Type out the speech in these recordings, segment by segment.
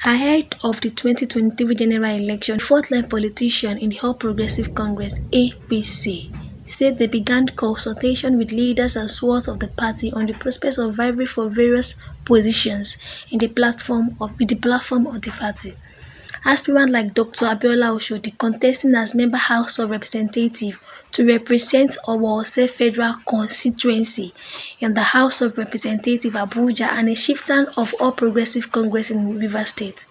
Ahead of the 2023 general election, the fourth-line politician in the All Progressive Congress (APC) said they began consultation with leaders and swords of the party on the prospects of rivalry for various positions in the platform of the party. Aspirants like Dr. Abiola Oshodi, contesting as member House of Representatives to represent Ose Federal Constituency in the House of Representatives Abuja, and a chieftain of All Progressive Congress in Rivers State,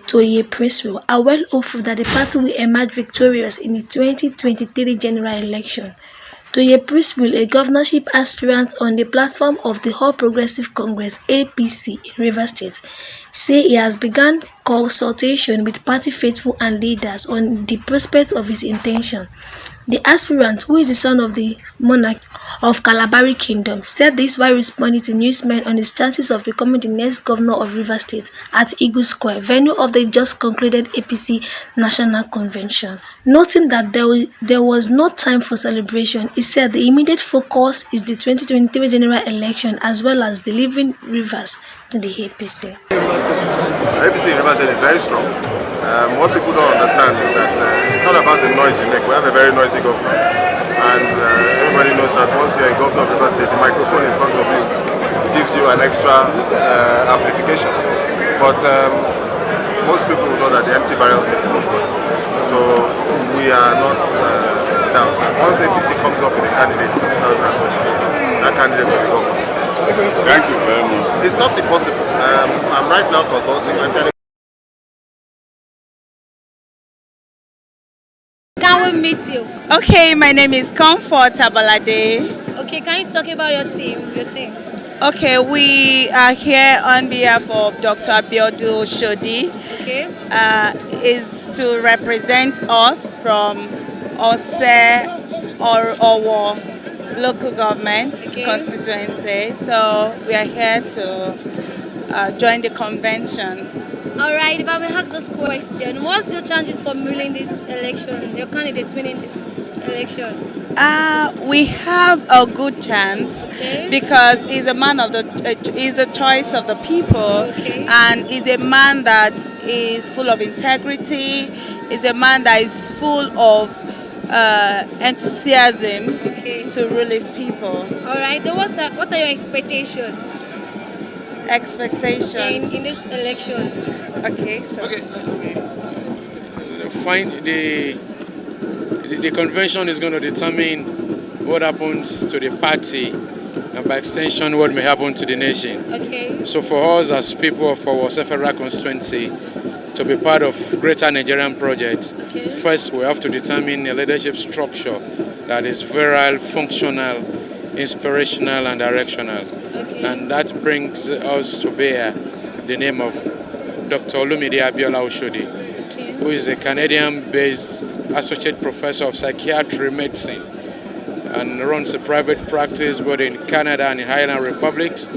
Tonye Princewill, are well hopeful that the party will emerge victorious in the 2023 general election. Tonye Princewill, a governorship aspirant on the platform of the All Progressive Congress (APC) in Rivers State, said he has begun consultation with party faithful and leaders on the prospect of his intention. The aspirant, who is the son of the monarch of Kalabari Kingdom, said this while responding to newsmen on his chances of becoming the next governor of Rivers State at Eagle Square, venue of the just concluded APC National Convention. Noting that there was no time for celebration, he said the immediate focus is the 2023 general election as well as delivering Rivers to the APC. The APC in Rivers State is very strong. What people don't understand is that it's not about the noise you make. We have a very noisy governor, and everybody knows that once you're a governor of Rivers State, the microphone in front of you gives you an extra amplification. But most people know that the empty barrels make the most noise. So we are not in doubt. Once APC comes up with a candidate in 2024, that candidate will be governor. Thank you very much. It's not impossible. I'm right now consulting. Can we meet you? Okay, my name is Comfort Abalade. Okay, can you talk about your team? Okay, we are here on behalf of Dr. Abiola Oshodi. Okay. Is to represent us from Ose or local government constituency. So we are here to join the convention. All right, if I may ask this question, what's your chances for winning this election, your candidate winning this election? We have a good chance because he's a man of he's the choice of the people, and he's a man that is full of integrity, is a man that is full of enthusiasm to rule his people. All right, then what are your expectations? In this election? The convention is going to determine what happens to the party and by extension what may happen to the nation. So for us as people of our Ose Federal Constituency to be part of Greater Nigerian project, first we have to determine a leadership structure that is virile, functional, inspirational and directional. And that brings us to bear the name of Dr. Abiola Oshodi, who is a Canadian-based associate professor of psychiatry medicine and runs a private practice both in Canada and in Highland Republics.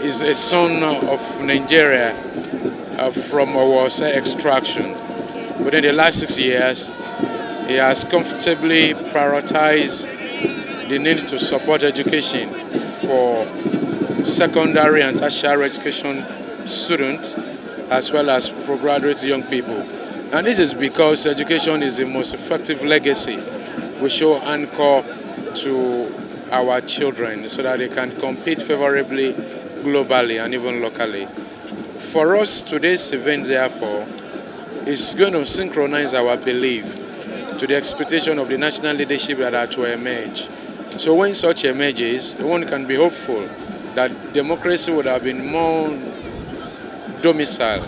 He's a son of Nigeria from Ose extraction. Within the last 6 years, he has comfortably prioritized the need to support education for secondary and tertiary education students as well as postgraduate young people. And this is because education is the most effective legacy we should anchor to our children so that they can compete favorably globally and even locally. For us, today's event, therefore, is going to synchronize our belief to the expectation of the national leadership that are to emerge. So when such emerges, one can be hopeful that democracy would have been more domiciled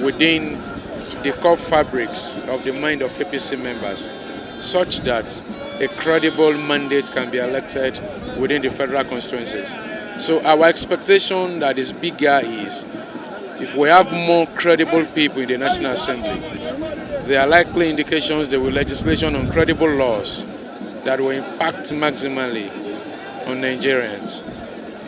within the core fabrics of the mind of APC members, such that a credible mandate can be elected within the federal constituencies. So our expectation that is bigger is if we have more credible people in the National Assembly, there are likely indications there will legislation on credible laws that will impact maximally on Nigerians.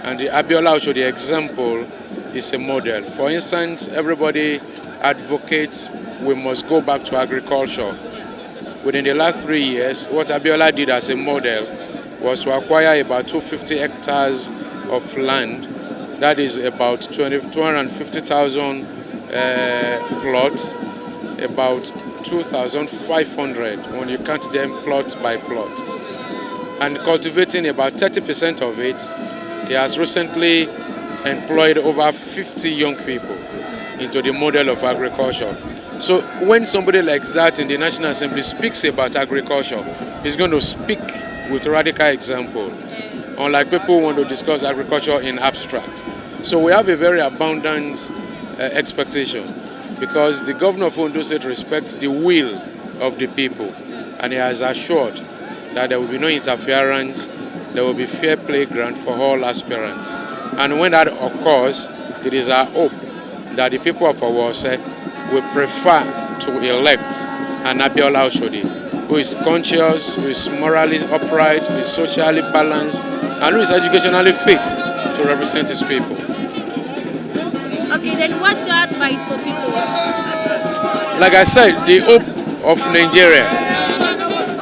And the Abiola Oshodi example is a model. For instance, everybody advocates we must go back to agriculture. Within the last 3 years, what Abiola did as a model was to acquire about 250 hectares of land That is about 250,000 plots, about 2,500 when you count them plot by plot. And cultivating about 30% of it, he has recently employed over 50 young people into the model of agriculture. So when somebody like that in the National Assembly speaks about agriculture, he's going to speak with radical example, unlike people who want to discuss agriculture in abstract. So we have a very abundant expectation, because the governor of Ondo State respects the will of the people, and he has assured that there will be no interference, there will be fair playground for all aspirants. And when that occurs, it is our hope that the people of Ose will prefer to elect an Abiola Oshodi, who is conscious, who is morally upright, who is socially balanced, and who is educationally fit to represent his people. Okay, then what's your advice for people? Like I said, the hope of Nigeria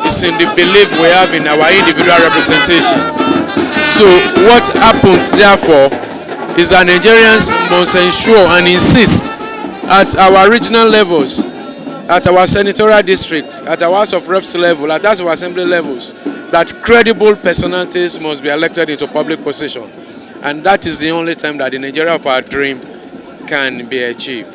is in the belief we have in our individual representation. So what happens, therefore, is that Nigerians must ensure and insist at our regional levels, at our senatorial districts, at our House of Reps level, at House of Assembly levels, that credible personalities must be elected into public position. And that is the only time that the Nigeria of our dream can be achieved.